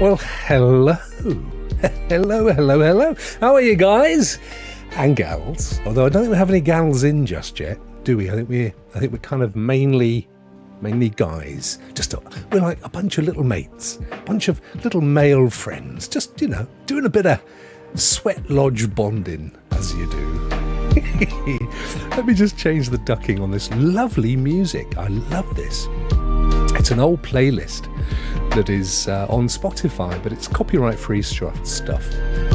Well, hello. Hello. How are you guys and gals? Although I don't think we have any gals in just yet, do we? I think we're kind of mainly guys. We're like a bunch of little mates, a bunch of little male friends, just, doing a bit of sweat lodge bonding as you do. Let me just change the ducking on this lovely music. I love this. It's an old playlist that is on Spotify, but it's copyright-free stuff.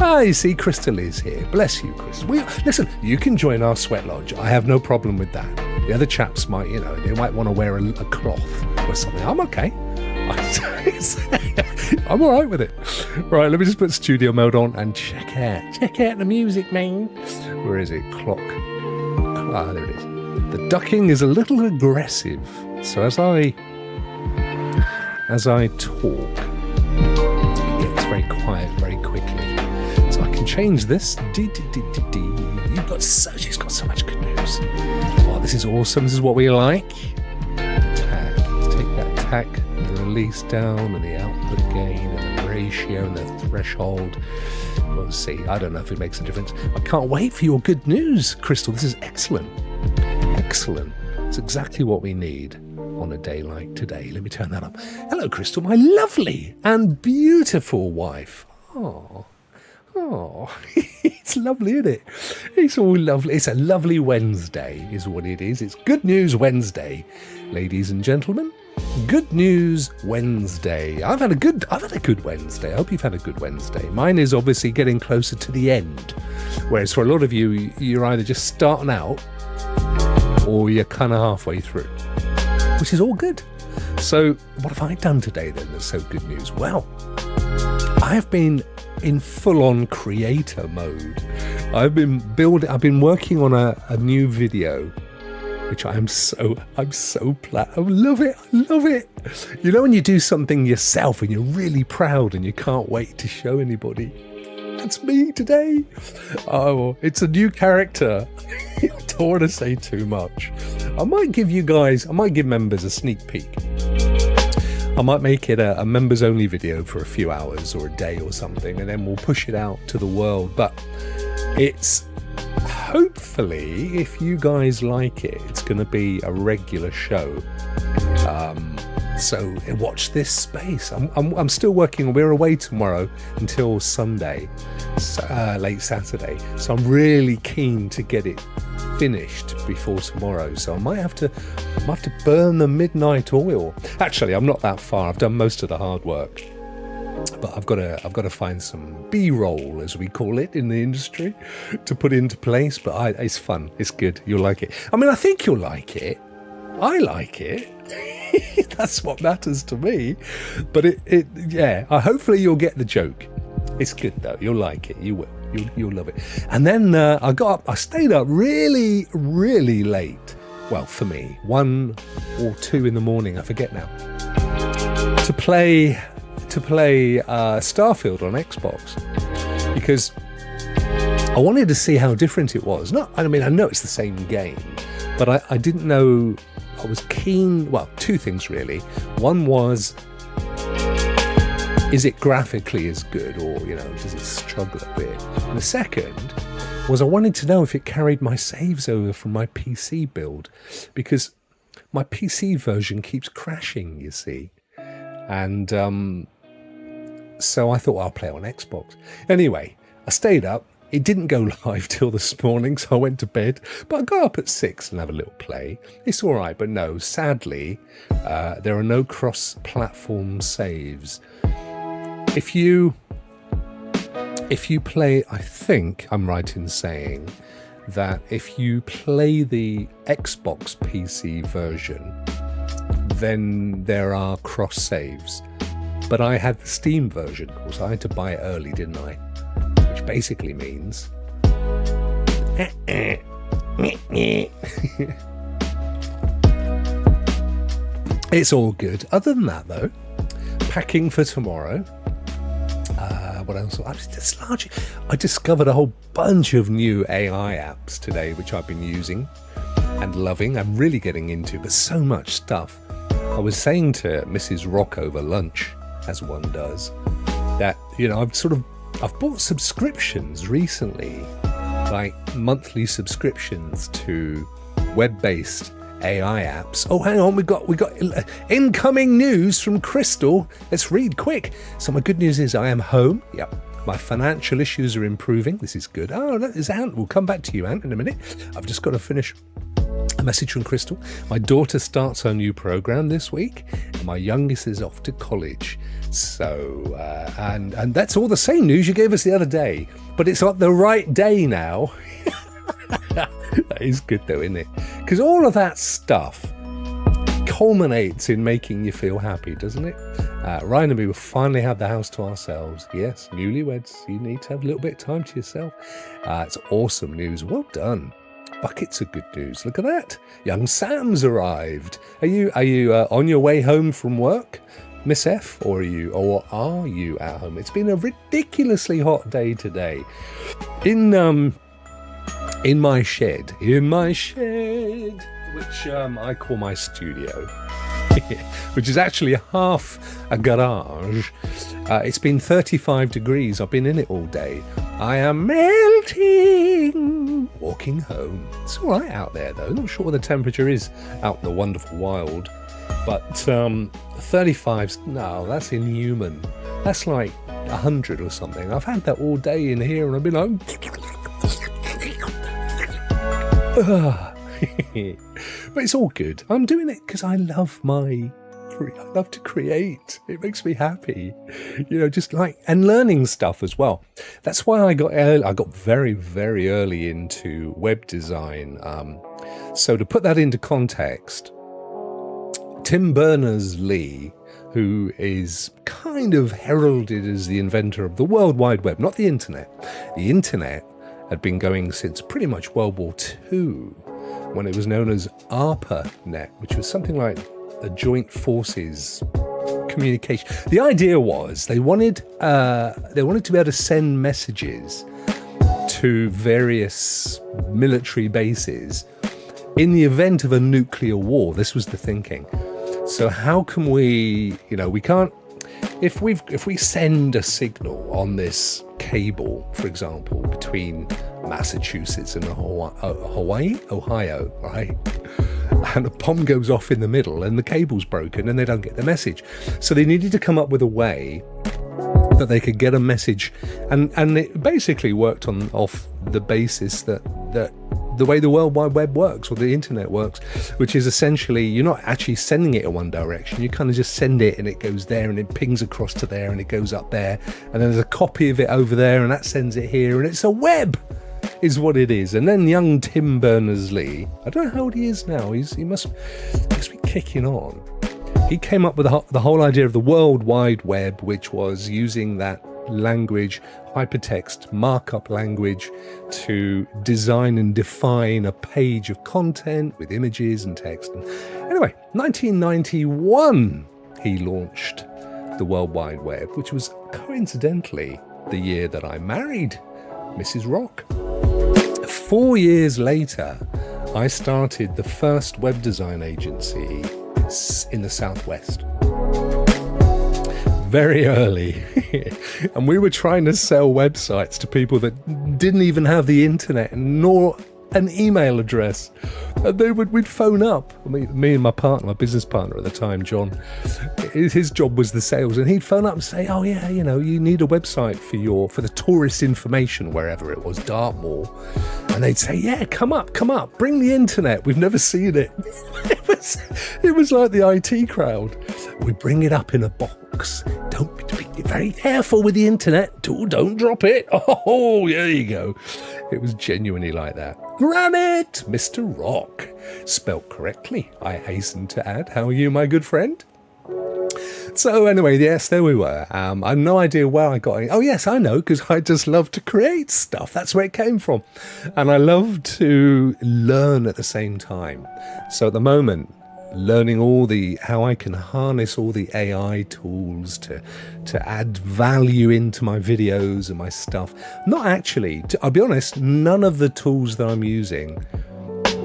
You see, Crystal is here. Bless you, Crystal. Listen, you can join our sweat lodge. I have no problem with that. The other chaps might, they might want to wear a cloth or something. I'm okay. I'm all right with it. Right, let me just put studio mode on and check out the music, man. Where is it? Clock. Ah, there it is. The ducking is a little aggressive, so as I talk, it gets very quiet very quickly. So I can change this. She's got so much good news. Oh, this is awesome. This is what we like. Attack. Let's take that attack and the release down and the output gain and the ratio and the threshold. We'll see. I don't know if it makes a difference. I can't wait for your good news, Crystal. This is excellent. Excellent. It's exactly what we need on a day like today. Let me turn that up. Hello, Crystal, my lovely and beautiful wife. Oh, it's lovely, isn't it? It's all lovely. It's a lovely Wednesday is what it is. It's Good News Wednesday, ladies and gentlemen. Good News Wednesday. I've had a good Wednesday. I hope you've had a good Wednesday. Mine is obviously getting closer to the end, whereas for a lot of you, you're either just starting out or you're kind of halfway through, which is all good. So what have I done today then that's so good news? Well, I have been in full-on creator mode. I've been working on a new video, which I'm so proud. I love it. You know when you do something yourself and you're really proud and you can't wait to show anybody? That's me today. Oh, it's a new character. I don't want to say too much. I might give members a sneak peek. I might make it a members only video for a few hours or a day or something, and then we'll push it out to the world. But it's hopefully, if you guys like it, it's going to be a regular show. So watch this space. I'm still working. We're away tomorrow until Sunday, late Saturday. So I'm really keen to get it finished before tomorrow. So I might have to burn the midnight oil. Actually, I'm not that far. I've done most of the hard work, but I've got to find some B-roll, as we call it in the industry, to put into place. But it's fun. It's good. You'll like it. I mean, I think you'll like it. I like it. That's what matters to me. But hopefully you'll get the joke. It's good though. You'll like it. You will. You'll love it. And then I stayed up really, really late. Well, for me, 1 or 2 in the morning, I forget now, to play Starfield on Xbox, because I wanted to see how different it was. I know it's the same game, but I didn't know. I was keen. Well, 2 things really. One was, is it graphically as good, or does it struggle a bit? And the second was, I wanted to know if it carried my saves over from my PC build, because my PC version keeps crashing, you see. And so I thought, I'll play on Xbox. Anyway, I stayed up. It didn't go live till this morning, so I went to bed. But I got up at 6 and have a little play. It's all right, but no, sadly, there are no cross-platform saves. If you play, I think I'm right in saying that if you play the Xbox PC version, then there are cross saves. But I had the Steam version, of course. I had to buy it early, didn't I? Which basically means it's all good. Other than that, though, packing for tomorrow. What else? I discovered a whole bunch of new AI apps today, which I've been using and loving. I'm really getting into, but so much stuff. I was saying to Mrs. Rokk over lunch, as one does, that, I've bought subscriptions recently, like monthly subscriptions to web-based AI apps. Oh, hang on, we got incoming news from Crystal. Let's read quick. So my good news is I am home. Yep. My financial issues are improving. This is good. Oh, that is Ant. We'll come back to you, Ant, in a minute. I've just got to finish a message from Crystal. My daughter starts her new program this week, and my youngest is off to college. So, and that's all the same news you gave us the other day, but it's like the right day now. That is good though, isn't it? Because all of that stuff culminates in making you feel happy, doesn't it? Ryan and me will finally have the house to ourselves. Yes, newlyweds, you need to have a little bit of time to yourself. It's awesome news. Well done. Buckets of good news. Look at that. Young Sam's arrived. Are you on your way home from work, Miss F, or are you at home? It's been a ridiculously hot day today. In my shed, which I call my studio, which is actually half a garage. It's been 35 degrees. I've been in it all day. I am melting. Walking home. It's all right out there, though. Not sure what the temperature is out in the wonderful wild. But 35's, no, that's inhuman. That's like 100 or something. I've had that all day in here, and I've been like... But it's all good. I'm doing it because I love to create. It makes me happy, just like, and learning stuff as well. That's why I got very, very early into web design. So to put that into context, Tim Berners-Lee, who is kind of heralded as the inventor of the World Wide Web, not the internet. The internet had been going since pretty much World War II, when it was known as ARPANET, which was something like a joint forces communication. The idea was they wanted to be able to send messages to various military bases in the event of a nuclear war. This was the thinking. So how can we can't, if we send a signal on this cable, for example, between Massachusetts and Ohio, right? And a bomb goes off in the middle and the cable's broken and they don't get the message. So they needed to come up with a way that they could get a message, and it basically worked off the basis that the way the World Wide Web works, or the internet works, which is essentially you're not actually sending it in one direction. You kind of just send it and it goes there and it pings across to there and it goes up there, and then there's a copy of it over there and that sends it here, and it's a web is what it is. And then young Tim Berners-Lee, I don't know how old he is now, he must be kicking on. He came up with the whole idea of the World Wide Web, which was using that language, hypertext markup language, to design and define a page of content with images and text. And anyway, 1991 he launched the World Wide Web, which was coincidentally the year that I married Mrs. Rokk. 4 years later, I started the first web design agency in the Southwest. Very early. And we were trying to sell websites to people that didn't even have the internet nor an email address. And we'd phone up. Me and my partner, my business partner at the time, John, his job was the sales, and he'd phone up and say, oh yeah, you need a website for the tourist information, wherever it was, Dartmoor. And they'd say, yeah, come up, bring the internet. We've never seen it. It was like the IT crowd. We bring it up in a box. Don't be very careful with the internet. Don't drop it. Oh, there you go. It was genuinely like that. Granite, Mr. Rokk. Spelt correctly, I hasten to add. How are you, my good friend? So anyway, yes, there we were. I have no idea where I got it. Oh yes, I know, because I just love to create stuff. That's where it came from. And I love to learn at the same time. So at the moment, learning how I can harness all the AI tools to add value into my videos and my stuff. Not actually, I'll be honest, none of the tools that I'm using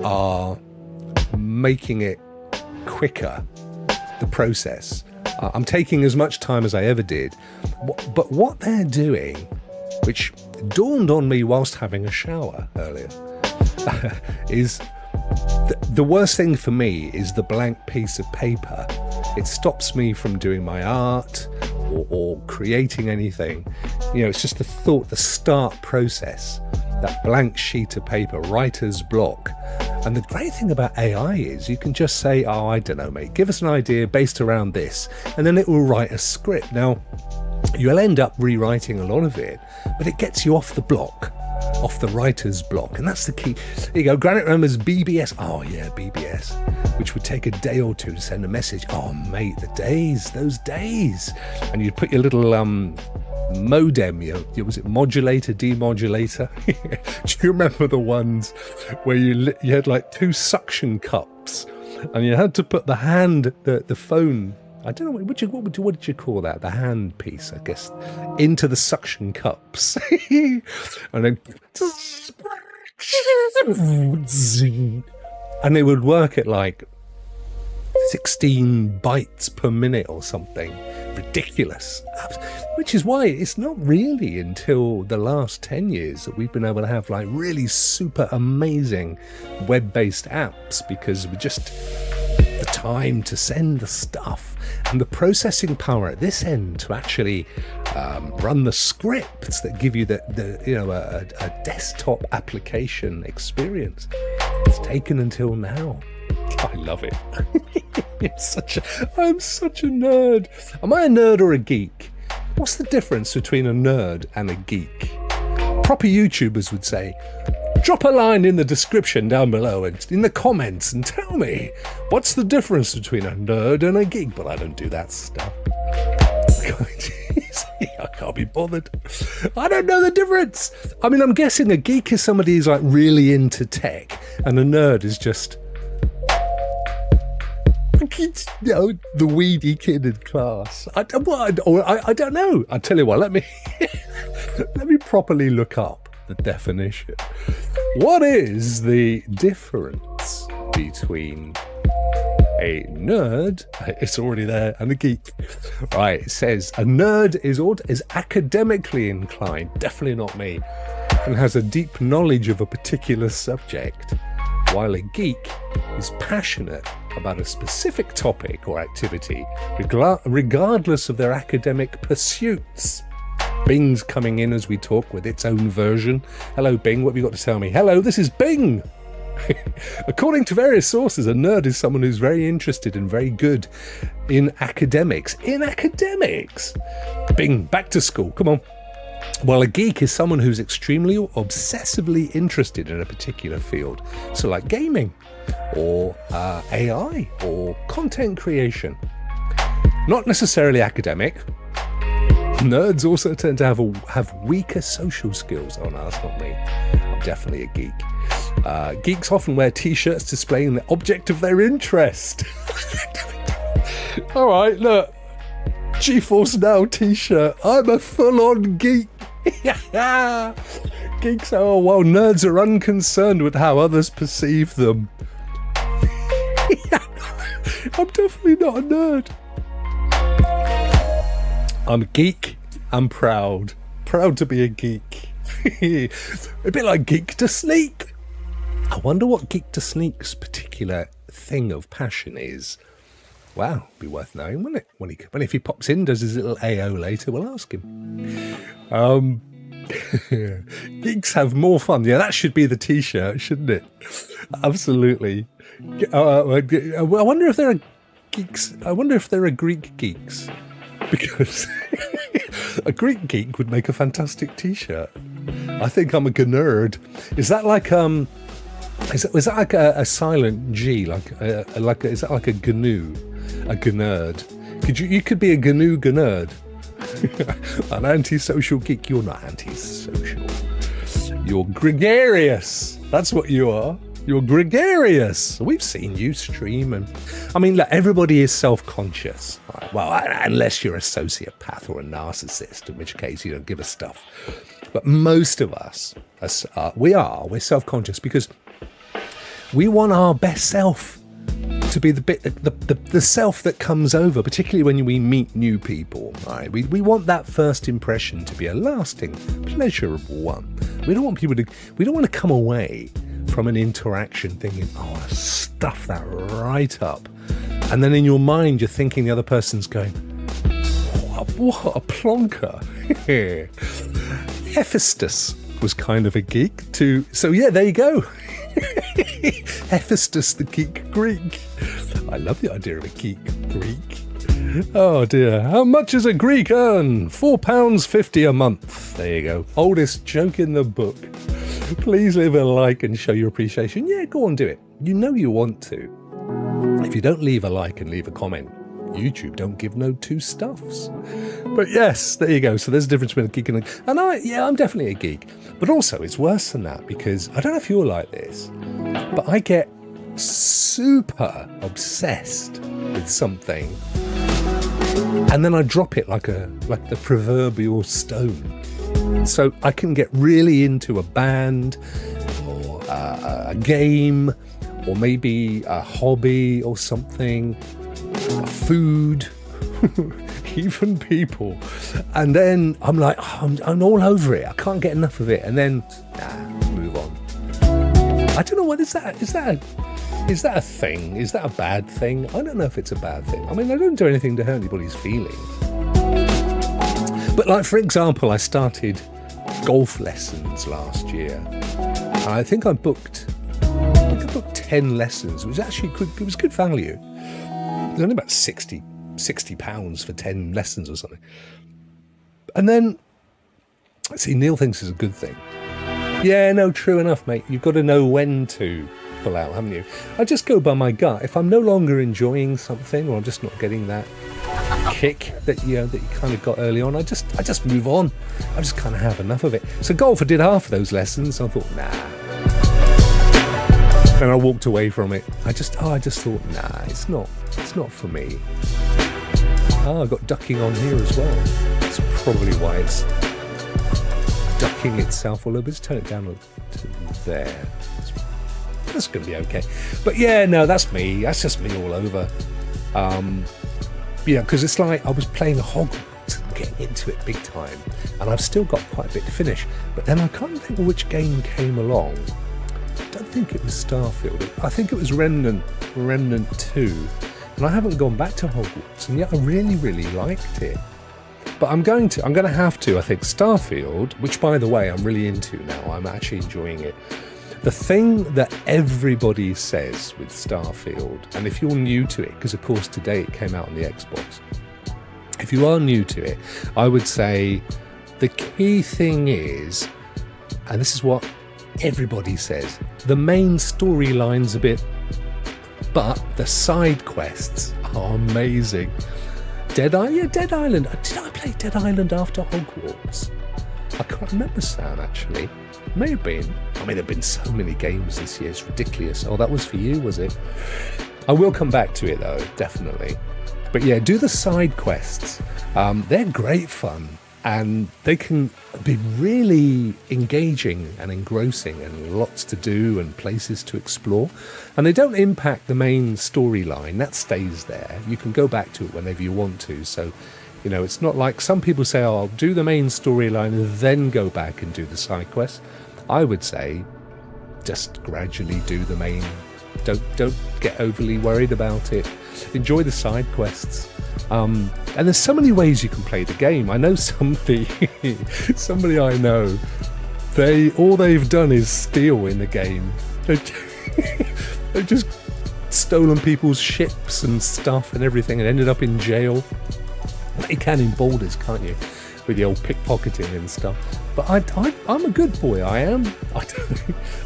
are making it quicker, the process. I'm taking as much time as I ever did. But what they're doing, which dawned on me whilst having a shower earlier, is the worst thing for me is the blank piece of paper. It stops me from doing my art or creating anything. You know, it's just the thought, the start process, that blank sheet of paper, writer's block. And the great thing about AI is you can just say, oh, I don't know, mate, give us an idea based around this, and then it will write a script. Now, you'll end up rewriting a lot of it, but it gets you off the block, off the writer's block, and that's the key. There you go, Granite remembers BBS. Oh yeah, BBS, which would take a day or two to send a message. Oh mate, the days, those days. And you'd put your little modem, was it modulator, demodulator? Do you remember the ones where you had like two suction cups, and you had to put the hand, the phone, I don't know, what did you call that? The hand piece, I guess, into the suction cups. And then and it would work at like 16 bytes per minute or something. Ridiculous. Which is why it's not really until the last 10 years that we've been able to have like really super amazing web-based apps, because we just the time to send the stuff and the processing power at this end to actually run the scripts that give you a desktop application experience. It's taken until now. I love it. I'm such a nerd. Am I a nerd or a geek? What's the difference between a nerd and a geek? Proper YouTubers would say, drop a line in the description down below and in the comments and tell me what's the difference between a nerd and a geek. But I don't do that stuff. I can't be bothered. I don't know the difference. I mean, I'm guessing a geek is somebody who's like really into tech, and a nerd is just, you know, the weedy kid in class. I don't know. I tell you what, let me properly look up the definition. What is the difference between a nerd, it's already there, and a geek? Right, it says a nerd is academically inclined, definitely not me, and has a deep knowledge of a particular subject, while a geek is passionate about a specific topic or activity, regardless of their academic pursuits. Bing's coming in as we talk with its own version. Hello, Bing, what have you got to tell me? Hello, this is Bing. According to various sources, a nerd is someone who's very interested and very good in academics. In academics? Bing, back to school, come on. While a geek is someone who's extremely obsessively interested in a particular field. So like gaming, or AI, or content creation. Not necessarily academic. Nerds also tend to have weaker social skills. Oh no, that's not me. I'm definitely a geek. Geeks often wear t-shirts displaying the object of their interest. All right, look. GeForce Now t-shirt. I'm a full-on geek. Geeks are, while nerds are unconcerned with how others perceive them. I'm definitely not a nerd. I'm a geek. I'm proud. Proud to be a geek. A bit like Geek to Sneak. I wonder what Geek to Sneak's particular thing of passion is. Wow, be worth knowing, wouldn't it? When if he pops in, does his little AO later, we'll ask him. Geeks have more fun. Yeah, that should be the t-shirt, shouldn't it? Absolutely. I wonder if there are geeks. I wonder if there are Greek geeks. Because a Greek geek would make a fantastic t-shirt. I think I'm a nerd. Is that like is that like a silent G? Is that like a GNU? A gnerd? You could be a GNU nerd. An antisocial geek. You're not antisocial. You're gregarious. That's what you are. You're gregarious. We've seen you stream, and I mean, look, everybody is self-conscious. Right? Well, unless you're a sociopath or a narcissist, in which case you don't give a stuff. But most of us, we're self-conscious because we want our best self to be the self that comes over, particularly when we meet new people. Right? We want that first impression to be a lasting, pleasurable one. We don't want to come away from an interaction thinking, oh, I stuffed that right up. And then in your mind, you're thinking the other person's going, what a plonker. Hephaestus was kind of a geek too. So yeah, there you go. Hephaestus the geek Greek. I love the idea of a geek Greek. Oh dear. How much does a Greek earn? £4.50 a month. There you go. Oldest joke in the book. Please leave a like and show your appreciation. Yeah, go on, do it. You know you want to. If you don't leave a like and leave a comment, YouTube don't give no two stuffs. But yes, there you go. So there's a difference between a geek and I'm definitely a geek. But also it's worse than that, because I don't know if you're like this, but I get super obsessed with something and then I drop it like the proverbial stone. So I can get really into a band or a game or maybe a hobby or something, food, even people. And then I'm like, oh, I'm all over it. I can't get enough of it. And then, move on. I don't know, what is that? Is that a thing? Is that a bad thing? I don't know if it's a bad thing. I mean, I don't do anything to hurt anybody's feelings. But like, for example, I started golf lessons last year. I think I booked 10 lessons. It was actually good. It was good value. It was only about £60 for 10 lessons or something. And then, see, Neil thinks it's a good thing. Yeah, no, true enough, mate. You've got to know when to pull out, haven't you? I just go by my gut. If I'm no longer enjoying something, or I'm just not getting that kick that you kind of got early on, I just move on. I just kind of have enough of it. So golf, I did half of those lessons. I thought, nah. And I walked away from it. I just thought, nah, it's not for me. I got ducking on here as well. That's probably why it's ducking itself. Although let's turn it down to there. That's going to be okay. But yeah, no, that's me. That's just me all over. Because it's like I was playing Hogwarts and getting into it big time, and I've still got quite a bit to finish. But then I can't think of which game came along. I don't think it was Starfield. I think it was Remnant 2. And I haven't gone back to Hogwarts, and yet I really, really liked it. But I'm going to have to, I think, Starfield, which, by the way, I'm really into now. I'm actually enjoying it. The thing that everybody says with Starfield, and if you're new to it, because of course today it came out on the Xbox, if you are new to it, I would say the key thing is, and this is what everybody says, the main storyline's a bit, but the side quests are amazing. Dead Island. Did I play Dead Island after Hogwarts? I can't remember, Sam, actually. May have been. I mean, there have been so many games this year, it's ridiculous. Oh, that was for you, was it? I will come back to it, though, definitely. But yeah, do the side quests. They're great fun, and they can be really engaging and engrossing, and lots to do and places to explore. And they don't impact the main storyline. That stays there. You can go back to it whenever you want to. So, it's not like some people say, oh, I'll do the main storyline and then go back and do the side quests. I would say just gradually do the main. Don't get overly worried about it. Enjoy the side quests. And there's so many ways you can play the game. I know somebody I know, all they've done is steal in the game. They've just stolen people's ships and stuff and everything and ended up in jail. You can in Baldur's, can't you? With the old pickpocketing and stuff. But I'm a good boy, I am.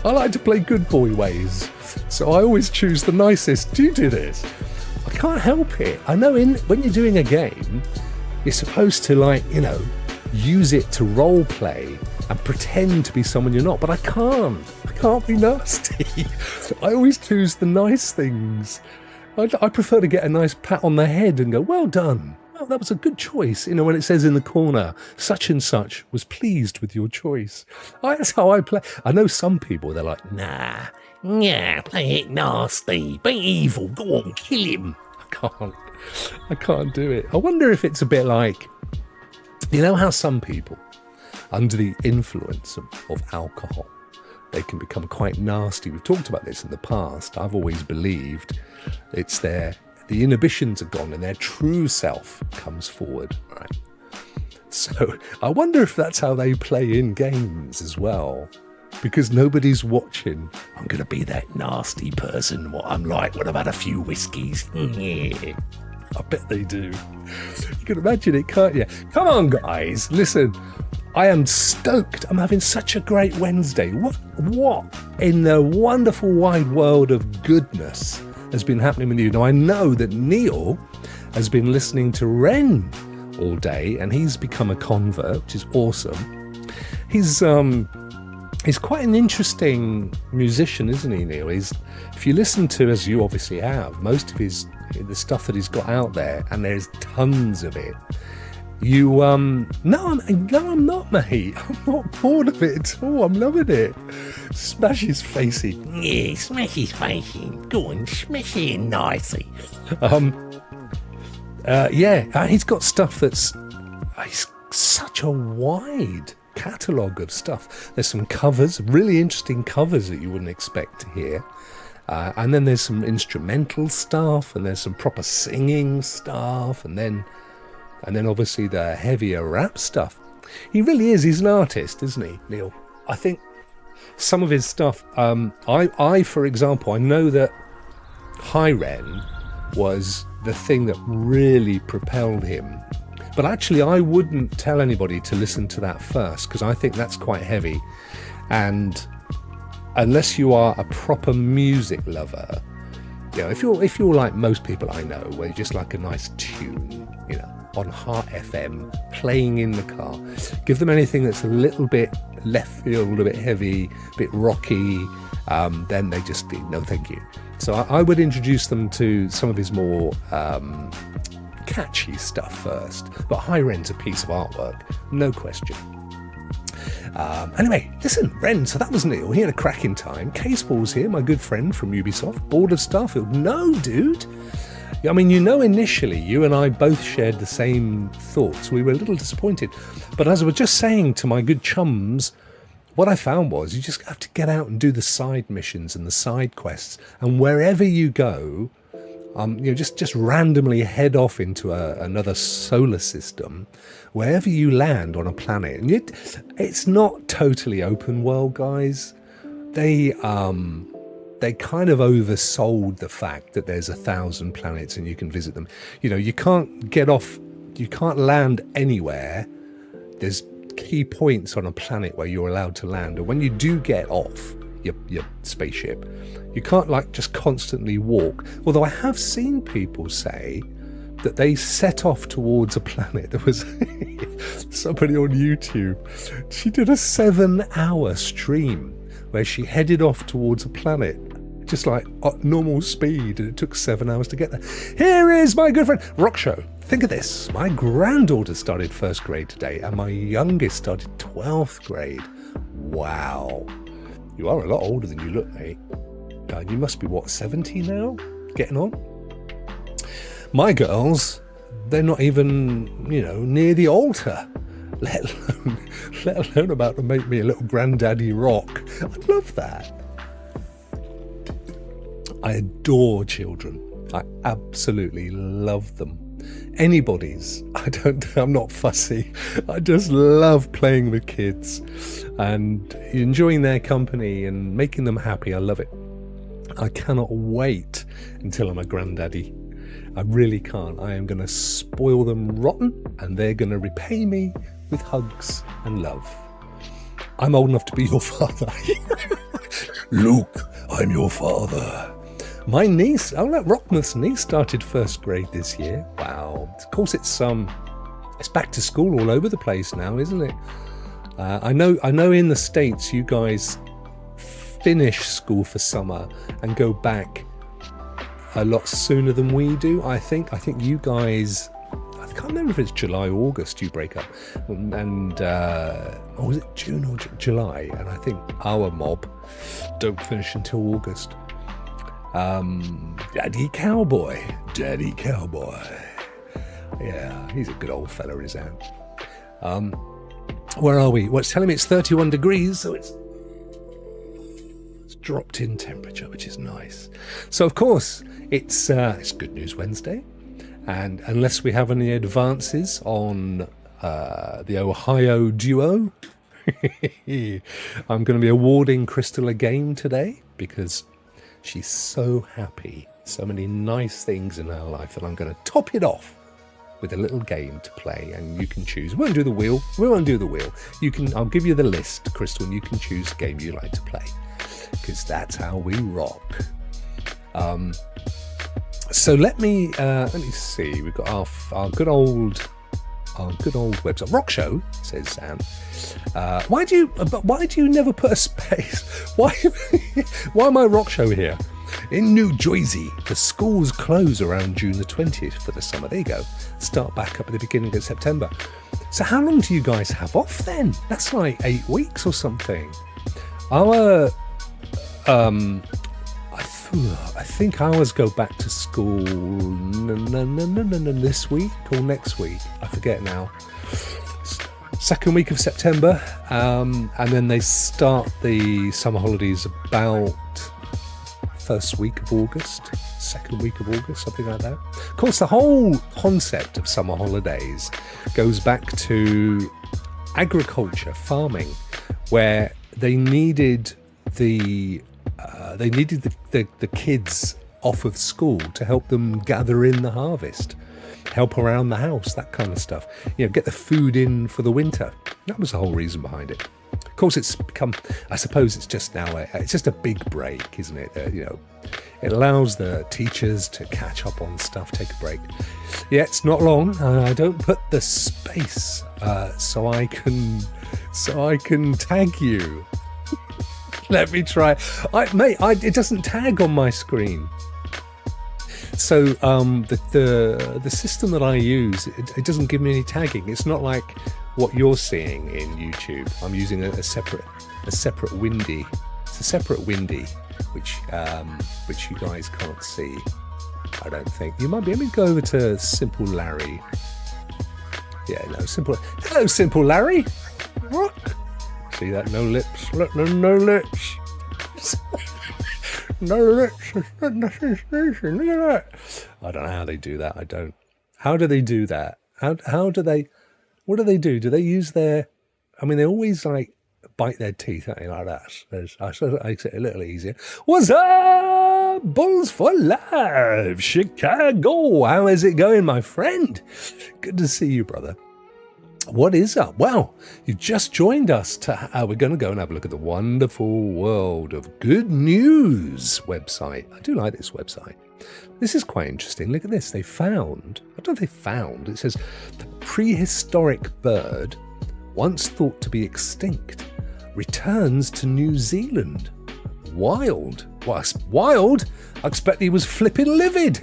I like to play good boy ways. So I always choose the nicest. Do you do this? I can't help it. I know when you're doing a game, you're supposed to use it to role play and pretend to be someone you're not. But I can't be nasty. I always choose the nice things. I prefer to get a nice pat on the head and go, well done. Well, that was a good choice. When it says in the corner, such and such was pleased with your choice. That's how I play. I know some people, they're like, nah, Yeah, play it nasty. Be evil. Go on, kill him. I can't do it. I wonder if it's a bit like, you know how some people, under the influence of alcohol, they can become quite nasty. We've talked about this in the past. I've always believed it's the inhibitions are gone and their true self comes forward, right? So I wonder if that's how they play in games as well, because nobody's watching. I'm going to be that nasty person, what I'm like when I've had a few whiskies. Yeah. I bet they do. You can imagine it, can't you? Come on, guys. Listen, I am stoked. I'm having such a great Wednesday. What in the wonderful wide world of goodness has been happening with you? Now, I know that Neil has been listening to Ren all day, and he's become a convert, which is awesome. He's quite an interesting musician, isn't he, Neil? If you listen to, as you obviously have, most of the stuff that he's got out there, and there's tons of it. No, I'm not, mate. I'm not bored of it at all. I'm loving it. Smash his face in. Yeah, smash his face in. Go on, smash it in nicely. He's got stuff he's such a wide catalogue of stuff. There's some covers, really interesting covers that you wouldn't expect to hear. And then there's some instrumental stuff, and there's some proper singing stuff, and then obviously the heavier rap stuff. He really is. He's an artist, isn't he, Neil? I think some of his stuff, I for example, I know that Hi Ren was the thing that really propelled him. But actually, I wouldn't tell anybody to listen to that first, because I think that's quite heavy. And unless you are a proper music lover, you know, if you're like most people I know, where you just like a nice tune, you know, on Heart FM, playing in the car, give them anything that's a little bit left field, a bit heavy, a bit rocky, then they just no thank you. So I would introduce them to some of his more catchy stuff first. But Hi Ren's a piece of artwork, no question. Anyway, listen, Ren, so that was Neil. He had a cracking time. Caseball's here, my good friend from Ubisoft. Bored of Starfield? No, dude. I mean, you know, initially, you and I both shared the same thoughts. We were a little disappointed. But as I was just saying to my good chums, what I found was you just have to get out and do the side missions and the side quests. And wherever you go, just randomly head off into another solar system, wherever you land on a planet. And it's not totally open world, guys. They kind of oversold the fact that there's 1,000 planets and you can visit them. You know, you can't get off, you can't land anywhere. There's key points on a planet where you're allowed to land. And when you do get off your spaceship, you can't like just constantly walk. Although I have seen people say that they set off towards a planet. There was somebody on YouTube. She did a 7-hour stream where she headed off towards a planet, just like at normal speed, and it took 7 hours to get there. Here is my good friend Rokk Show. Think of this. My granddaughter started first grade today, and my youngest started 12th grade. Wow. You are a lot older than you look, mate. You must be, 70 now? Getting on? My girls, they're not even, near the altar, let alone about to make me a little granddaddy Rokk. I love that. I adore children. I absolutely love them. Anybody's. I'm not fussy. I just love playing with kids and enjoying their company and making them happy. I love it. I cannot wait until I'm a granddaddy. I really can't. I am going to spoil them rotten, and they're going to repay me with hugs and love. I'm old enough to be your father. Luke, I'm your father. My niece, Rockmouth's niece started first grade this year. Wow. Of course, it's back to school all over the place now, isn't it? I know in the States you guys finish school for summer and go back a lot sooner than we do. I think you guys, can't remember if it's July or August you break up. And, or was it June or July? And I think our mob don't finish until August. Daddy Cowboy. Yeah, he's a good old fella, is that? Where are we? Well, it's telling me it's 31 degrees, so it's dropped in temperature, which is nice. So, of course, it's Good News Wednesday. And unless we have any advances on the Ohio duo, I'm going to be awarding Crystal a game today because she's so happy. So many nice things in her life that I'm going to top it off with a little game to play, and you can choose. We won't do the wheel. I'll give you the list, Crystal, and you can choose the game you like to play, because that's how we rock. So let me see. We've got our good old website. Rokk Show, says Sam. Why do you never put a space? Why my Rokk Show here? In New Jersey, the schools close around June the 20th for the summer. There you go. Start back up at the beginning of September. So how long do you guys have off then? That's like 8 weeks or something. I think ours go back to school this week or next week. I forget now. Second week of September, and then they start the summer holidays about first week of August, second week of August, something like that. Of course, the whole concept of summer holidays goes back to agriculture, farming, where they needed the kids off of school to help them gather in the harvest, help around the house, that kind of stuff. Get the food in for the winter. That was the whole reason behind it. Of course, it's become, I suppose it's just now, it's just a big break, isn't it? It allows the teachers to catch up on stuff, take a break. Yeah, it's not long. I don't put the space so I can tag you. Let me try. It doesn't tag on my screen. So the system that I use, it doesn't give me any tagging. It's not like what you're seeing in YouTube. I'm using a separate windy. It's a separate windy, which you guys can't see. I don't think. You might be able to go over to Simple Larry. Yeah, no, Simple. Hello, Simple Larry. Rokk. See that? No lips. Look, no lips. No lips. Look at that. I don't know how they do that. I don't. How do they do that? How do they? What do they do? Do they use their? I mean, they always like bite their teeth, don't they, like that? I suppose it makes it a little easier. What's up, Bulls for Life, Chicago? How is it going, my friend? Good to see you, brother. What is up? Well, you've just joined us. We're going to go and have a look at the wonderful world of Good News website. I do like this website. This is quite interesting. Look at this. It says the prehistoric bird, once thought to be extinct, returns to New Zealand. Wild. Wild? I expect he was flipping livid.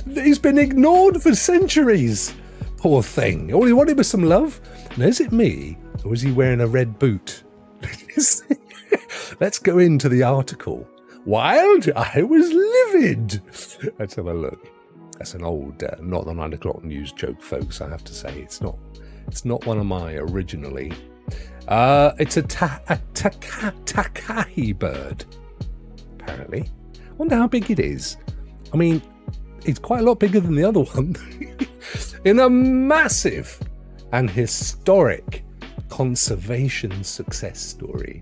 He's been ignored for centuries. Poor thing. All he wanted was some love. Now, is it me, or is he wearing a red boot? Let's go into the article. Wild? I was livid. Let's have a look. That's an old, not the 9 o'clock news joke, folks, I have to say. It's not one of mine originally. It's a Takahi bird, apparently. I wonder how big it is. I mean, it's quite a lot bigger than the other one. In a massive and historic conservation success story,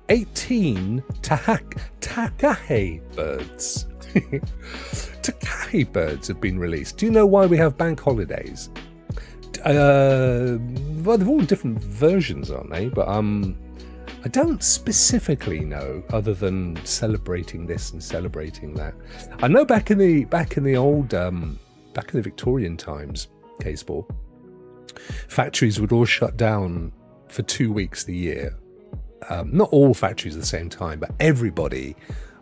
18 Takahi birds. Takahi birds have been released. Do you know why we have bank holidays? Well, they're all different versions, aren't they? But I don't specifically know, other than celebrating this and celebrating that. I know back in the Victorian times, Caseball, factories would all shut down for 2 weeks a year. Not all factories at the same time, but everybody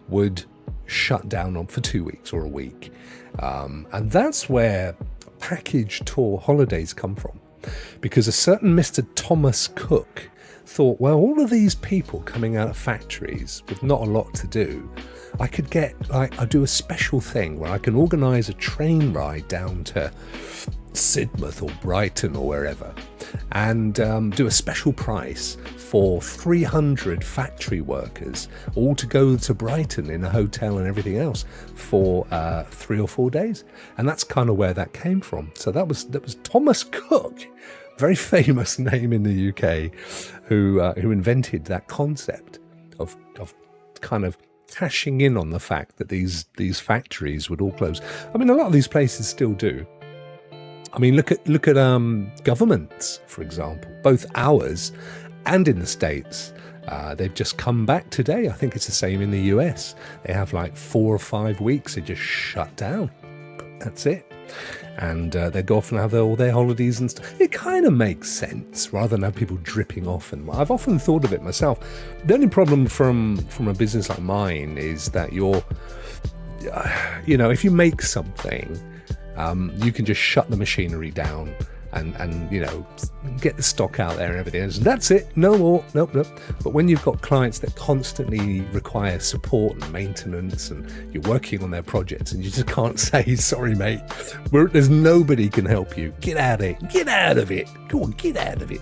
would shut down for 2 weeks or a week. And that's where package tour holidays come from. Because a certain Mr. Thomas Cook thought, well, all of these people coming out of factories with not a lot to do, I could get, I'll do a special thing where I can organise a train ride down to Sidmouth or Brighton or wherever, and do a special price for 300 factory workers, all to go to Brighton in a hotel and everything else for 3 or 4 days. And that's kind of where that came from. So that was Thomas Cook, very famous name in the UK, who invented that concept of kind of cashing in on the fact that these factories would all close. I mean, a lot of these places still do. I mean, look at governments, for example, both ours and in the States. They've just come back today. I think it's the same in the US. They have like 4 or 5 weeks. They just shut down. That's it. And they go off and have all their holidays and stuff. It kind of makes sense rather than have people dripping off. And I've often thought of it myself. The only problem from a business like mine is that if you make something, you can just shut the machinery down and get the stock out there and everything. And that's it. No more. Nope. But when you've got clients that constantly require support and maintenance, and you're working on their projects, and you just can't say, sorry, mate, there's nobody can help you. Get out of it. Get out of it. Go on, get out of it.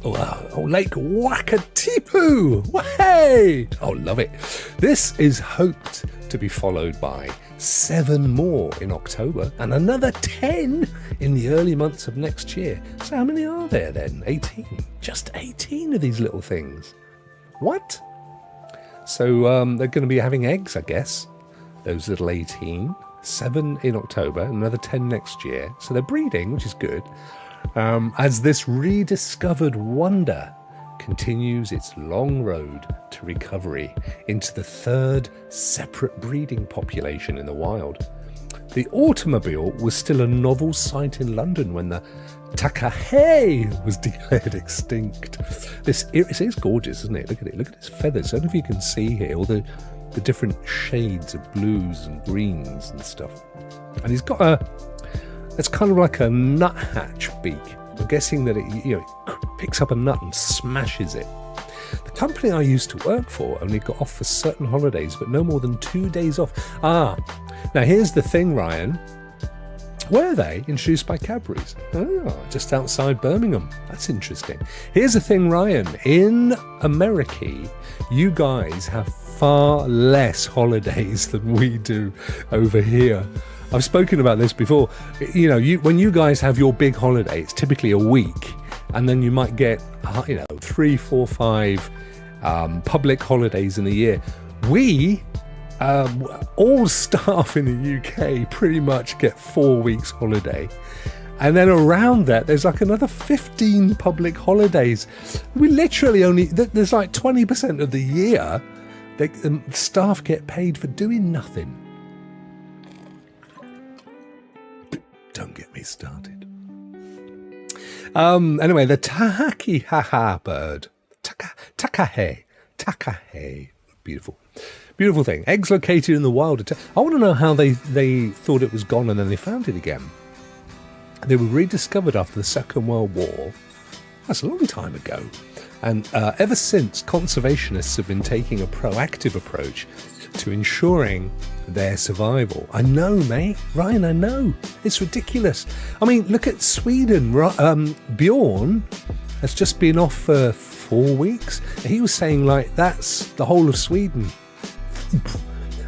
Lake Wakatipu. Hey! Oh, love it. This is hoped to be followed by 7 more in October and another 10 in the early months of next year. So how many are there then? 18. Just 18 of these little things. What? So they're going to be having eggs, I guess. Those little 18. 7 in October, another 10 next year. So they're breeding, which is good. As this rediscovered wonder continues its long road to recovery into the 3rd separate breeding population in the wild. The automobile was still a novel sight in London when the Takahe was declared extinct. It is gorgeous, isn't it? Look at it. Look at its feathers. I don't know if you can see here all the different shades of blues and greens and stuff. And he's got it's kind of like a nuthatch beak. I'm guessing that it picks up a nut and smashes it. The company I used to work for only got off for certain holidays, but no more than 2 days off. Now here's the thing, Ryan. Were they introduced by Cadbury's? Just outside Birmingham. That's interesting. Here's the thing, Ryan. In America, you guys have far less holidays than we do over here. I've spoken about this before. When you guys have your big holiday, it's typically a week, and then you might get 3, 4, 5 public holidays in a year. We all staff in the UK pretty much get 4 weeks holiday, and then around that there's like another 15 public holidays. We literally there's like 20% of the year that staff get paid for doing nothing. Don't get me started. Anyway, the Tahakihaha bird. Takahe. Beautiful thing. Eggs located in the wild. I want to know how they thought it was gone and then they found it again. They were rediscovered after the Second World War. That's a long time ago. And ever since, conservationists have been taking a proactive approach to ensuring their survival. I know, mate. Ryan, I know. It's ridiculous. I mean, look at Sweden. Bjorn has just been off for 4 weeks. He was saying, that's the whole of Sweden.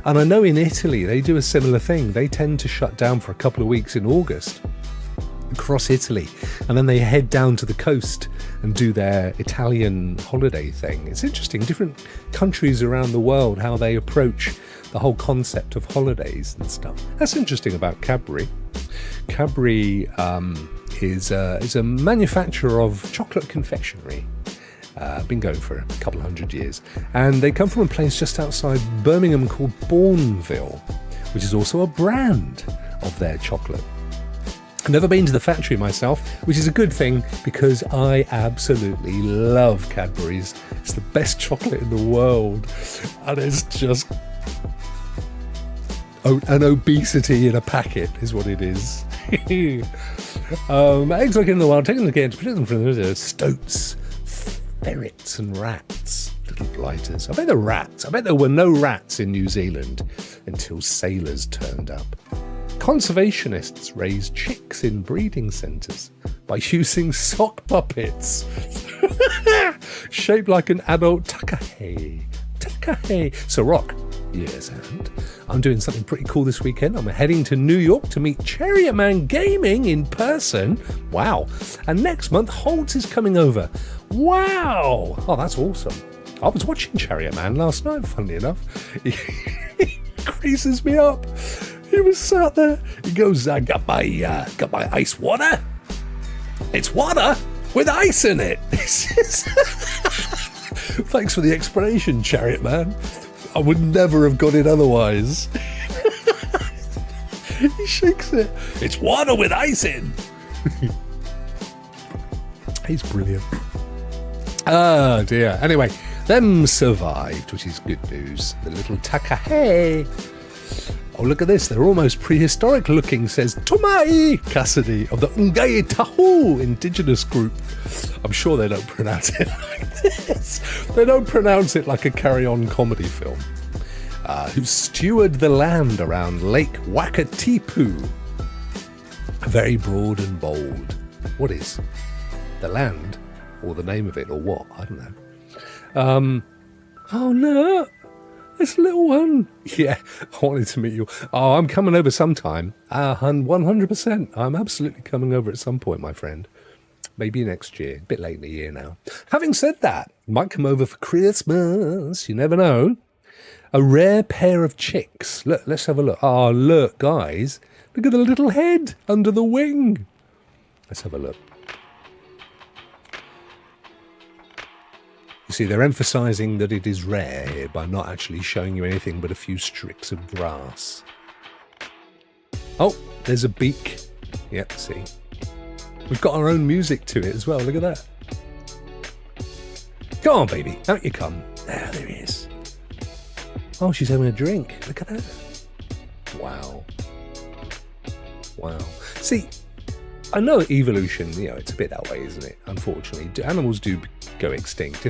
And I know in Italy, they do a similar thing. They tend to shut down for a couple of weeks in August across Italy. And then they head down to the coast and do their Italian holiday thing. It's interesting. Different countries around the world, how they approach the whole concept of holidays and stuff. That's interesting about Cadbury. Cadbury is a manufacturer of chocolate confectionery. Been going for a couple of 100 years. And they come from a place just outside Birmingham called Bourneville, which is also a brand of their chocolate. Never been to the factory myself, which is a good thing because I absolutely love Cadbury's. It's the best chocolate in the world. And it's just an obesity in a packet is what it is. Eggs looking in the wild, taking the care to protect them from the stoats, ferrets and rats. Little blighters. I bet there were no rats in New Zealand until sailors turned up. Conservationists raise chicks in breeding centres by using sock puppets shaped like an adult takahe. So, Rokk, yes, and I'm doing something pretty cool this weekend. I'm heading to New York to meet Chariot Man Gaming in person. Wow. And next month, Holtz is coming over. Wow. Oh, that's awesome. I was watching Chariot Man last night, funnily enough. He creases me up. He was sat there. He goes, I got my ice water. It's water with ice in it. Thanks for the explanation, Chariot Man. I would never have got it otherwise. He shakes it. It's water with ice in. He's brilliant. Oh dear. Anyway, them survived, which is good news. The little takahe. Oh, look at this. They're almost prehistoric looking, says Tomai Cassidy of the Ngai Tahu indigenous group. I'm sure they don't pronounce it like this. They don't pronounce it like a carry-on comedy film. Who steward the land around Lake Wakatipu. Very broad and bold. What is? The land? Or the name of it, or what? I don't know. Oh, look. This little one. Yeah, I wanted to meet you. Oh, I'm coming over sometime. 100%. I'm absolutely coming over at some point, my friend. Maybe next year. A bit late in the year now. Having said that, might come over for Christmas. You never know. A rare pair of chicks. Look, let's have a look. Oh, look, guys. Look at the little head under the wing. Let's have a look. You see, they're emphasising that it is rare here by not actually showing you anything but a few strips of grass. Oh, there's a beak. Yep, see. We've got our own music to it as well. Look at that. Come on, baby. Out you come. There he is. Oh, she's having a drink. Look at that. Wow. Wow. See, I know evolution, it's a bit that way, isn't it? Unfortunately, animals do go extinct.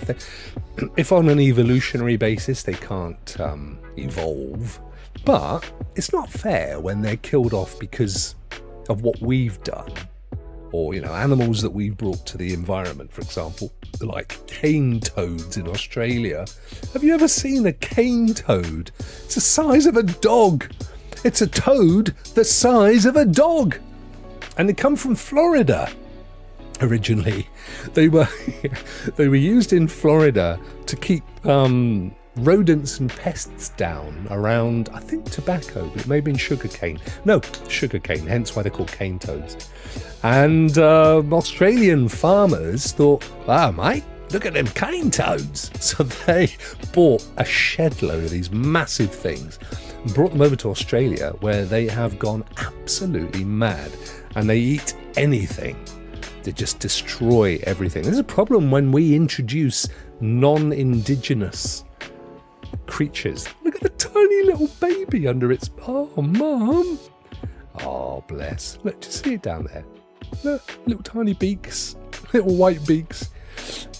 If on an evolutionary basis they can't evolve, but it's not fair when they're killed off because of what we've done, or animals that we've brought to the environment. For example, like cane toads in Australia. Have you ever seen a cane toad? It's the size of a dog. It's a toad the size of a dog. And they come from Florida originally. They were used in Florida to keep rodents and pests down around, I think, tobacco, but it may have been sugarcane. No, sugarcane, hence why they're called cane toads. And Australian farmers thought, wow, mate, look at them cane toads. So they bought a shed load of these massive things and brought them over to Australia, where they have gone absolutely mad. And they eat anything. They just destroy everything. There's a problem when we introduce non-indigenous creatures. Look at the tiny little baby under its... Oh, Mum. Oh, bless. Look, just see it down there. Look, little tiny beaks. Little white beaks.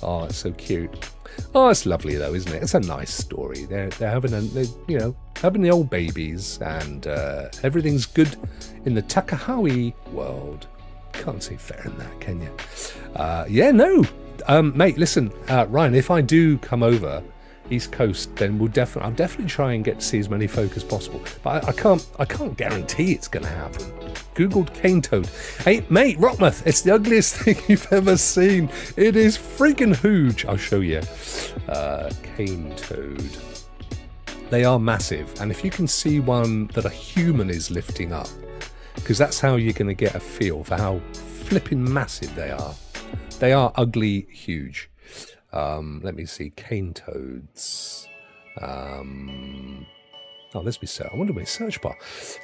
Oh, it's so cute. Oh, it's lovely though, isn't it? It's a nice story. They're having having the old babies, and everything's good in the Takahawi world. Can't say fairer than that, can you? Mate, listen, Ryan, if I do come over East Coast, then I'll definitely try and get to see as many folk as possible. But I can't guarantee it's going to happen. Googled cane toad. Hey, mate, Rockmouth, it's the ugliest thing you've ever seen. It is freaking huge. I'll show you. Cane toad. They are massive, and if you can see one that a human is lifting up, because that's how you're going to get a feel for how flipping massive they are. They are ugly, huge. Let me see, cane toads. Let's be search. I wonder my search bar.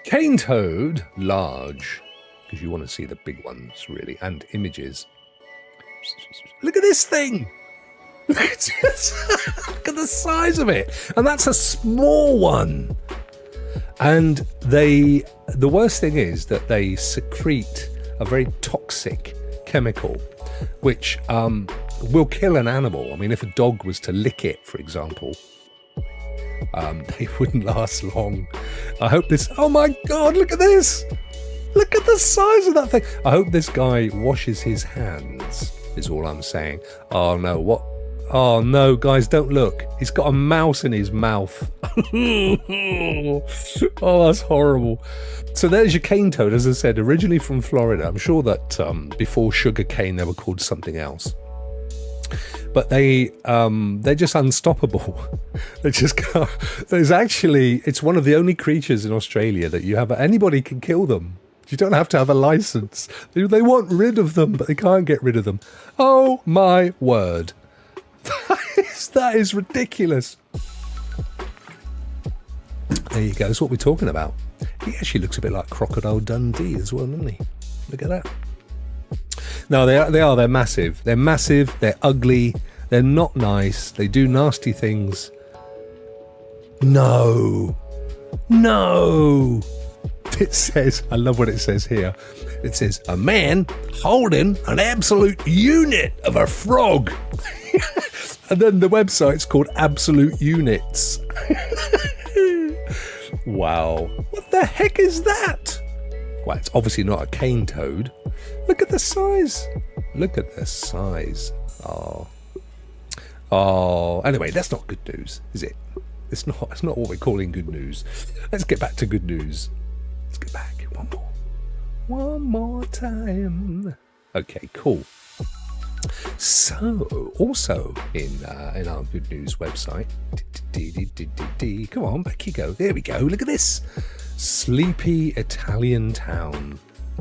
Cane toad, large. because you want to see the big ones, really, and images. Look at this thing! Look at the size of it! And that's a small one! And the worst thing is that they secrete a very toxic chemical, which will kill an animal. I mean, if a dog was to lick it, for example, they wouldn't last long. I hope this... Oh my God, look at this! Look at the size of that thing! I hope this guy washes his hands, is all I'm saying. Oh no, what? Oh no, guys, don't look. He's got a mouse in his mouth. Oh, that's horrible. So there's your cane toad, as I said, originally from Florida. I'm sure that before sugar cane they were called something else. But they're just unstoppable. They just can't. It's one of the only creatures in Australia that anybody can kill them. You don't have to have a license. They want rid of them, but they can't get rid of them. Oh my word. That is ridiculous. There you go. That's what we're talking about. He actually looks a bit like Crocodile Dundee as well, doesn't he? Look at that. No, they're massive. They're massive. They're ugly. They're not nice. They do nasty things. No. It says, I love what it says here. It says, a man holding an absolute unit of a frog. And then the website's called Absolute Units. Wow. What the heck is that? Well, it's obviously not a cane toad. Look at the size. Look at the size. Oh. Anyway, that's not good news, is it? It's not what we're calling good news. Let's get back to good news. Let's get back. One more time. Okay, cool. So, also in our good news website, come on, back you go. There we go. Look at this. Sleepy Italian town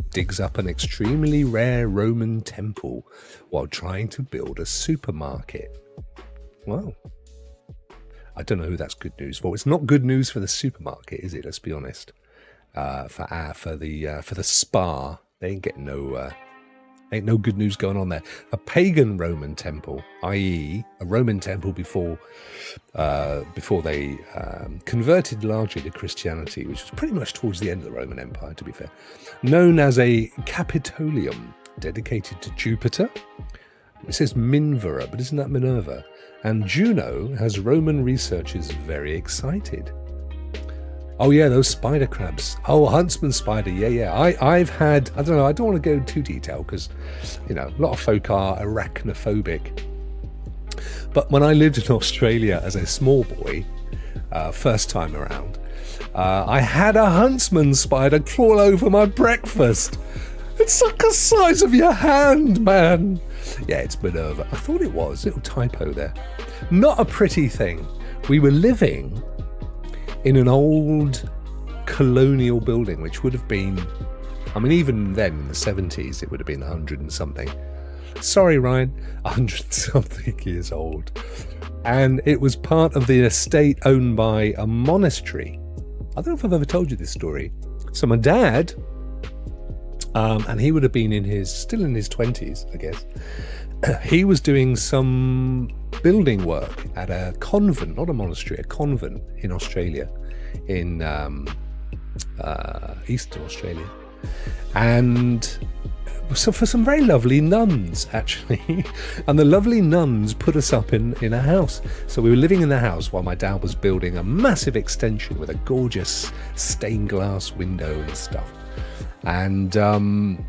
digs up an extremely rare Roman temple while trying to build a supermarket. Well, I don't know who that's good news for. It's not good news for the supermarket, is it? Let's be honest. For the spa, they ain't getting ain't no good news going on there. A pagan Roman temple, i.e. a Roman temple before they converted largely to Christianity, which was pretty much towards the end of the Roman Empire, to be fair, known as a Capitolium, dedicated to Jupiter. It says Minvera, but isn't that Minerva? And Juno has Roman researchers very excited. Oh yeah, those spider crabs. Oh, huntsman spider. Yeah. I've had, I don't know, I don't want to go too detailed because, a lot of folk are arachnophobic. But when I lived in Australia as a small boy, first time around, I had a huntsman spider crawl over my breakfast. It's like the size of your hand, man. Yeah, it's Minerva. I thought it was. Little typo there. Not a pretty thing. We were living in an old colonial building, which would have been, even then in the 70s, it would have been 100 and something. Sorry, Ryan, 100 and something years old. And it was part of the estate owned by a monastery. I don't know if I've ever told you this story. So my dad, and he would have been still in his 20s, I guess. He was doing some building work at a convent, not a monastery, a convent in Australia, in eastern Australia. And so for some very lovely nuns, actually. And the lovely nuns put us up in a house. So we were living in the house while my dad was building a massive extension with a gorgeous stained glass window and stuff. And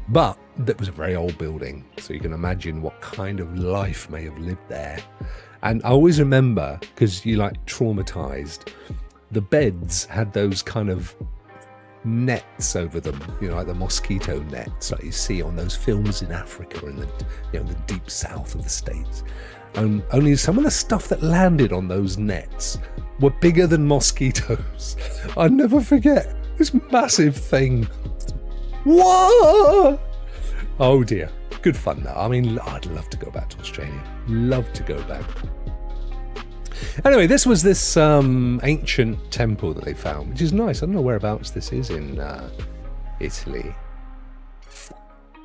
but that was a very old building, so you can imagine what kind of life may have lived there. And I always remember, because you're traumatized, the beds had those kind of nets over them, like the mosquito nets like you see on those films in Africa and the deep south of the States. Only some of the stuff that landed on those nets were bigger than mosquitoes. I'll never forget this massive thing. Whoa! Oh dear. Good fun though. I'd love to go back to Australia. Love to go back. Anyway, this was this ancient temple that they found, which is nice. I don't know whereabouts this is in Italy.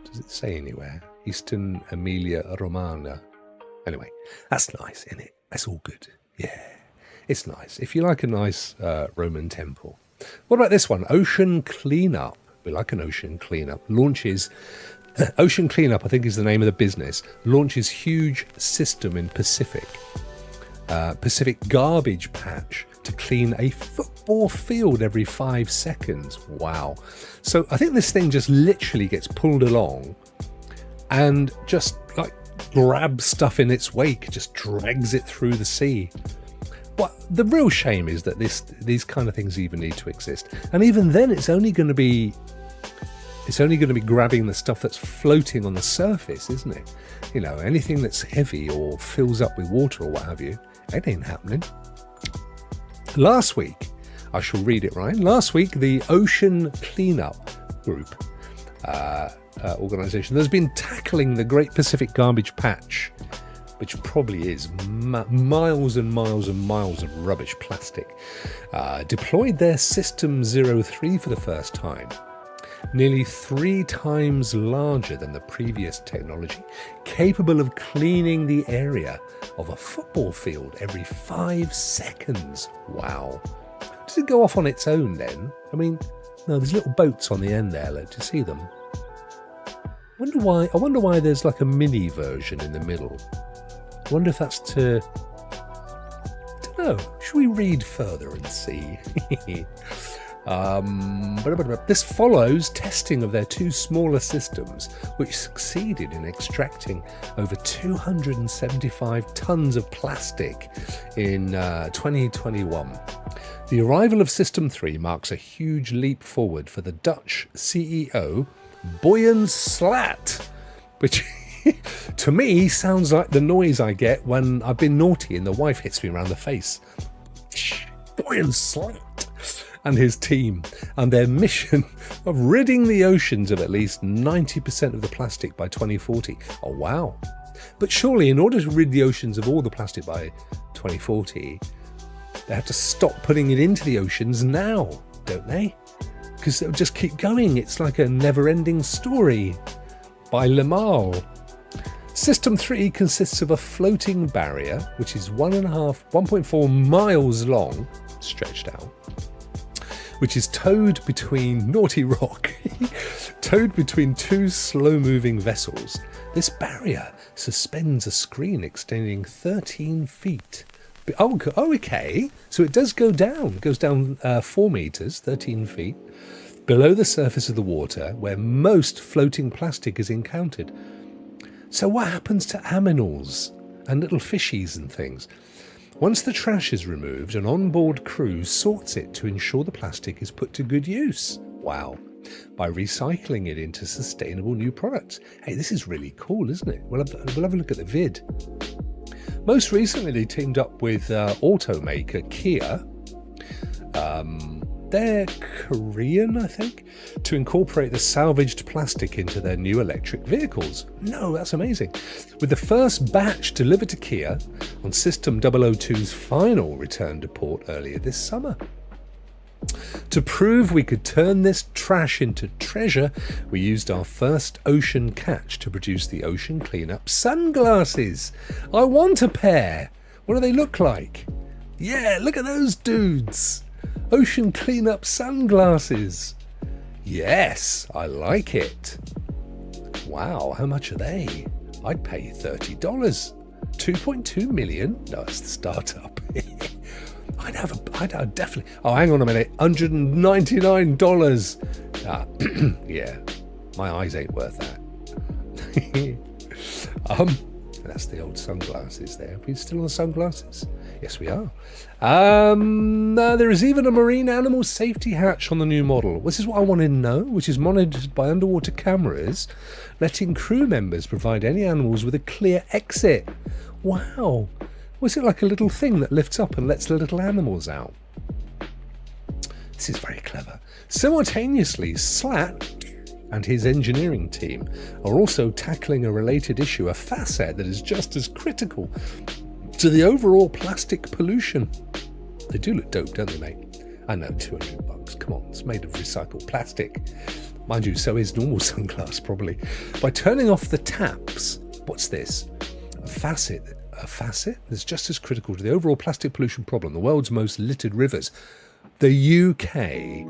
Does it say anywhere? Eastern Emilia Romagna. Anyway, that's nice, isn't it? That's all good. Yeah, it's nice. If you like a nice Roman temple. What about this one? Ocean Cleanup. We like an ocean cleanup. Launches... Ocean Cleanup, I think, is the name of the business. Launches huge system in Pacific garbage patch to clean a football field every 5 seconds. Wow. So I think this thing just literally gets pulled along and just like grabs stuff in its wake, just drags it through the sea. Well, the real shame is that these kind of things even need to exist. And even then, it's only going to be grabbing the stuff that's floating on the surface, isn't it? You know, anything that's heavy or fills up with water or what have you, it ain't happening. Last week, I shall read it, right? Last week, the Ocean Cleanup Group organisation has been tackling the Great Pacific Garbage Patch, which probably is miles and miles and miles of rubbish plastic, deployed their System 03 for the first time. Nearly 3 times larger than the previous technology, capable of cleaning the area of a football field every 5 seconds. Wow. Does it go off on its own then? I mean, no, there's little boats on the end there. Do you see them? I wonder why there's like a mini version in the middle. I wonder if that's to... I don't know. Should we read further and see? This follows testing of their 2 smaller systems, which succeeded in extracting over 275 tons of plastic in 2021. The arrival of System 3 marks a huge leap forward for the Dutch CEO, Boyan Slat, which to me sounds like the noise I get when I've been naughty and the wife hits me around the face. Boyan Slat and his team, and their mission of ridding the oceans of at least 90% of the plastic by 2040. Oh, wow. But surely, in order to rid the oceans of all the plastic by 2040, they have to stop putting it into the oceans now, don't they? Because they'll just keep going. It's like a never-ending story by Lamal. System 3 consists of a floating barrier, which is 1.4 miles long, stretched out, which is towed between naughty Rokk, towed between 2 slow-moving vessels. This barrier suspends a screen extending 13 feet. Oh, okay. So it does go down. It goes down 4 meters, 13 feet, below the surface of the water, where most floating plastic is encountered. So what happens to aminals and little fishies and things? Once the trash is removed, an onboard crew sorts it to ensure the plastic is put to good use. Wow. By recycling it into sustainable new products. Hey, this is really cool, isn't it? We'll have a look at the vid. Most recently, they teamed up with automaker Kia. They're Korean, I think, to incorporate the salvaged plastic into their new electric vehicles. No, that's amazing. With the first batch delivered to Kia on System 002's final return to port earlier this summer. To prove we could turn this trash into treasure, we used our first ocean catch to produce the Ocean Cleanup sunglasses. I want a pair. What do they look like? Yeah, look at those dudes. Ocean Cleanup sunglasses. Yes, I like it. Wow, how much are they? I'd pay $30. 2.2 million? No, it's the startup. I'd definitely... Oh, hang on a minute. $199. Yeah, my eyes ain't worth that. That's the old sunglasses there. Are we still on sunglasses? Yes, we are. There is even a marine animal safety hatch on the new model. This is what I wanted to know, which is monitored by underwater cameras, letting crew members provide any animals with a clear exit. Wow. Was it like a little thing that lifts up and lets the little animals out? This is very clever. Simultaneously, Slat and his engineering team are also tackling a related issue, a facet that is just as critical to the overall plastic pollution. They do look dope, don't they, mate? I know, $200. Come on, it's made of recycled plastic. Mind you, so is normal sunglass, probably. By turning off the taps, what's this? A facet that's just as critical to the overall plastic pollution problem, the world's most littered rivers. The UK.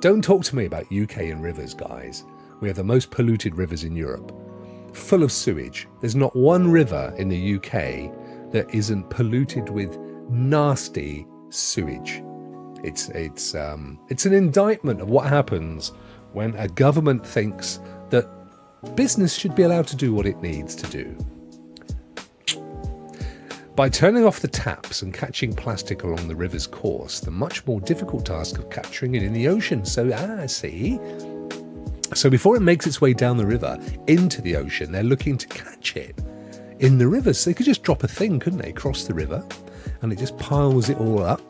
Don't talk to me about UK and rivers, guys. We have the most polluted rivers in Europe, full of sewage. There's not one river in the UK that isn't polluted with nasty sewage. It's an indictment of what happens when a government thinks that business should be allowed to do what it needs to do. By turning off the taps and catching plastic along the river's course, the much more difficult task of capturing it in the ocean. So before it makes its way down the river into the ocean, they're looking to catch it in the river. So they could just drop a thing, couldn't they, across the river, and it just piles it all up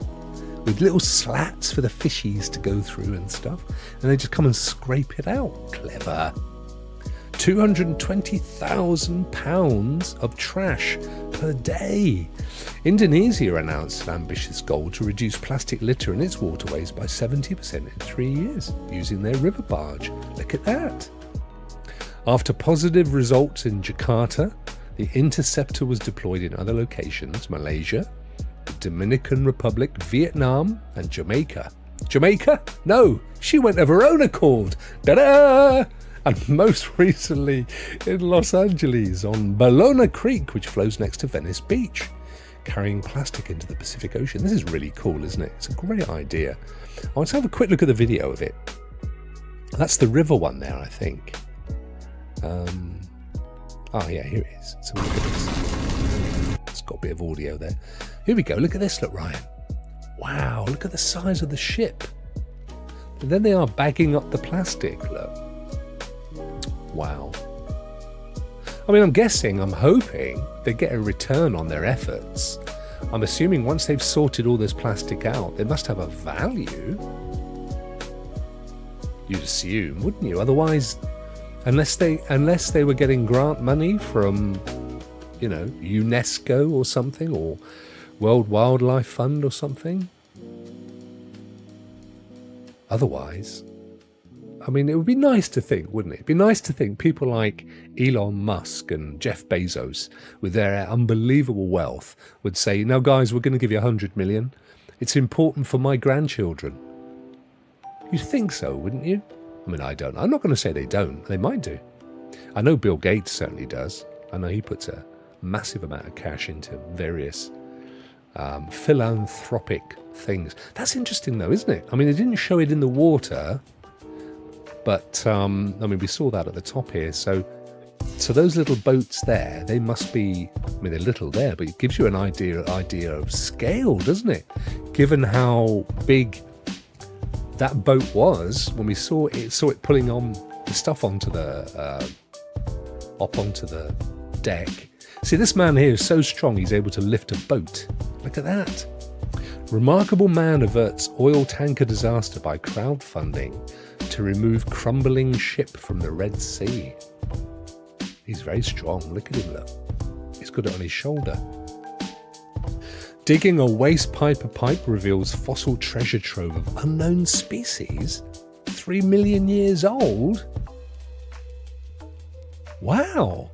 with little slats for the fishies to go through and stuff, and they just come and scrape it out. Clever. 220,000 pounds of trash per day. Indonesia announced an ambitious goal to reduce plastic litter in its waterways by 70% in 3 years using their river barge. Look at that. After positive results in Jakarta, the interceptor was deployed in other locations: Malaysia, the Dominican Republic, Vietnam, and Jamaica. Jamaica? No, she went of her own accord. Ta-da! And most recently in Los Angeles on Ballona Creek, which flows next to Venice Beach, carrying plastic into the Pacific Ocean. This is really cool, isn't it? It's a great idea. Let's have a quick look at the video of it. That's the river one there, I think. Oh yeah, here it is. So look at this. It's got a bit of audio there. Here we go. Look at this. Look, Ryan. Wow, look at the size of the ship. And then they are bagging up the plastic. Look. Wow. I mean, I'm hoping they get a return on their efforts. I'm assuming once they've sorted all this plastic out, they must have a value. You'd assume, wouldn't you? Otherwise, unless they were getting grant money from, UNESCO or something, or World Wildlife Fund or something. Otherwise, I mean, it would be nice to think, wouldn't it? It'd be nice to think people like Elon Musk and Jeff Bezos, with their unbelievable wealth, would say, "Now, guys, we're going to give you 100 million. It's important for my grandchildren." You'd think so, wouldn't you? I mean, I don't. I'm not going to say they don't. They might do. I know Bill Gates certainly does. I know he puts a massive amount of cash into various philanthropic things. That's interesting, though, isn't it? I mean, they didn't show it in the water, but we saw that at the top here. So those little boats there, they must be. I mean, they're little there, but it gives you an idea of scale, doesn't it? Given how big that boat was when we saw it pulling on the stuff onto the deck. See, this man here is so strong he's able to lift a boat. Look at that. Remarkable man averts oil tanker disaster by crowdfunding to remove crumbling ship from the Red Sea. He's very strong. Look at him, look. He's got it on his shoulder. Digging a waste pipe reveals fossil treasure trove of unknown species. 3 million years old? Wow.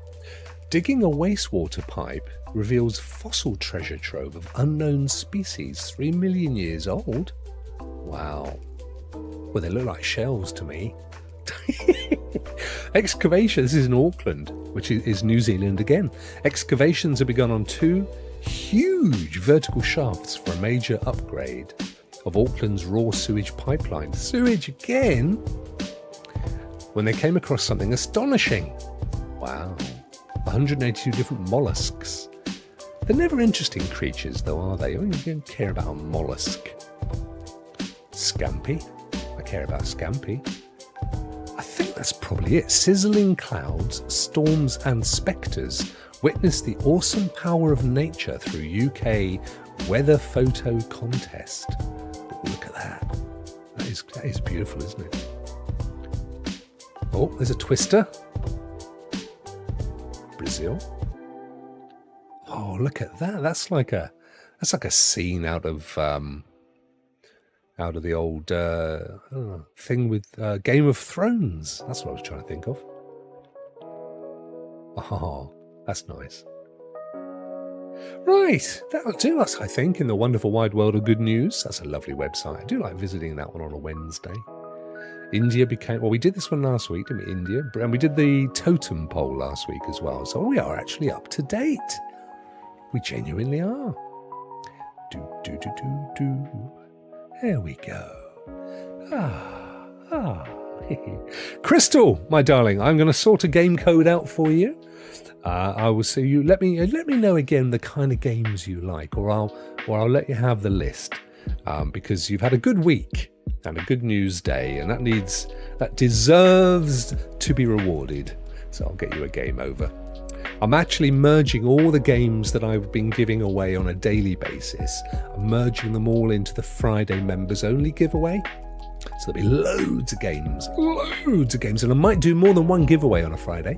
Digging a wastewater pipe reveals fossil treasure trove of unknown species. 3 million years old? Wow. Well, they look like shells to me. Excavation. This is in Auckland, which is New Zealand again. Excavations have begun on 2 huge vertical shafts for a major upgrade of Auckland's raw sewage pipeline. Sewage again? When they came across something astonishing. Wow. 182 different mollusks. They're never interesting creatures, though, are they? I mean, you don't care about a mollusk. Scampi. I care about scampi. I think that's probably it. Sizzling clouds, storms and spectres witness the awesome power of nature through UK weather photo contest. Look at that. That is beautiful, isn't it? Oh, there's a twister. Brazil. Oh, look at that. That's like a scene out of out of the old thing with Game of Thrones. That's what I was trying to think of. Oh, that's nice. Right, that'll do us, I think, in the wonderful wide world of good news. That's a lovely website. I do like visiting that one on a Wednesday. India became... Well, we did this one last week, didn't we, India? And we did the totem poll last week as well. So we are actually up to date. We genuinely are. There we go. Crystal, my darling, I'm going to sort a game code out for you. I will see you. Let me know again the kind of games you like, or I'll let you have the list, because you've had a good week and a good news day, and that deserves to be rewarded. So I'll get you a game over. I'm actually merging all the games that I've been giving away on a daily basis. I'm merging them all into the Friday members only giveaway. So there'll be loads of games, and I might do more than one giveaway on a Friday.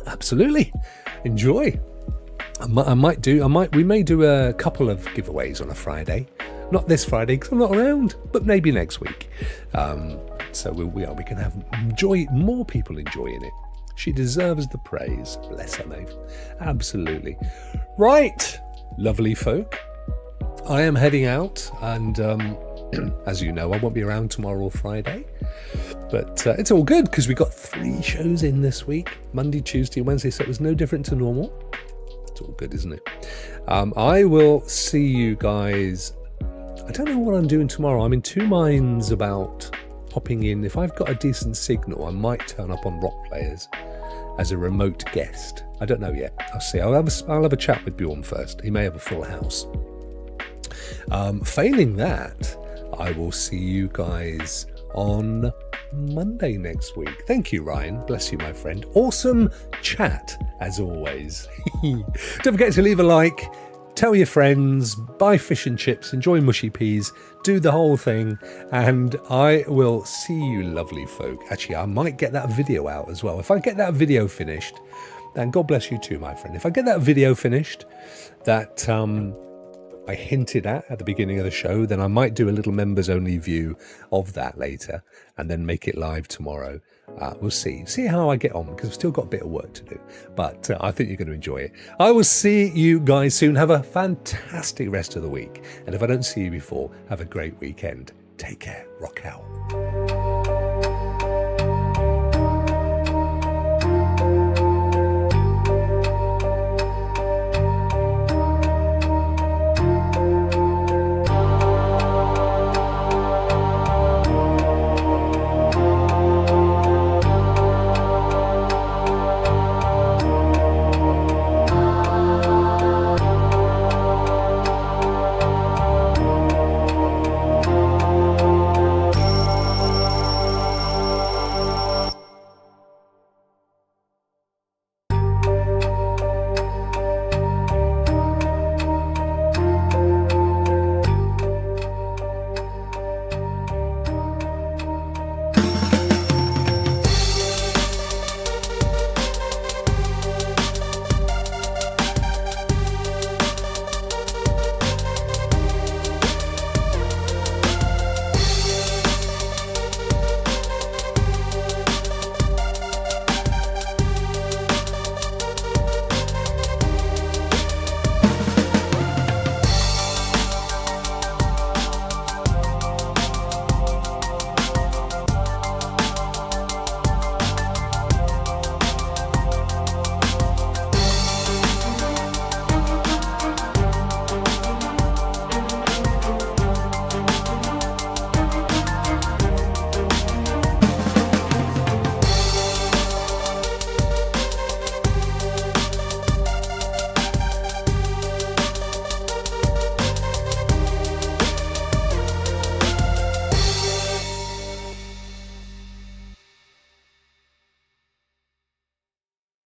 Absolutely. Enjoy. We may do a couple of giveaways on a Friday. Not this Friday because I'm not around, but maybe next week. So we can have more people enjoying it. She deserves the praise. Bless her, Maeve. Absolutely. Right, lovely folk. I am heading out, and as you know, I won't be around tomorrow or Friday. But it's all good because we got 3 shows in this week. Monday, Tuesday, Wednesday, so it was no different to normal. It's all good, isn't it? I will see you guys. I don't know what I'm doing tomorrow. I'm in 2 minds about popping in. If I've got a decent signal, I might turn up on Rokk Players as a remote guest. I don't know yet. I'll see. I'll have a chat with Bjorn first. He may have a full house. Failing that, I will see you guys on Monday next week. Thank you, Ryan. Bless you, my friend. Awesome chat, as always. Don't forget to leave a like, tell your friends, buy fish and chips, enjoy mushy peas, do the whole thing, and I will see you lovely folk. Actually, I might get that video out as well. If I get that video finished, and God bless you too, my friend. If I get that video finished, that I hinted at the beginning of the show, then I might do a little members only view of that later and then make it live tomorrow. We'll see how I get on, because I've still got a bit of work to do, but I think you're going to enjoy it. I will see you guys soon. Have a fantastic rest of the week, and if I don't see you before, have a great weekend. Take care. Rock out.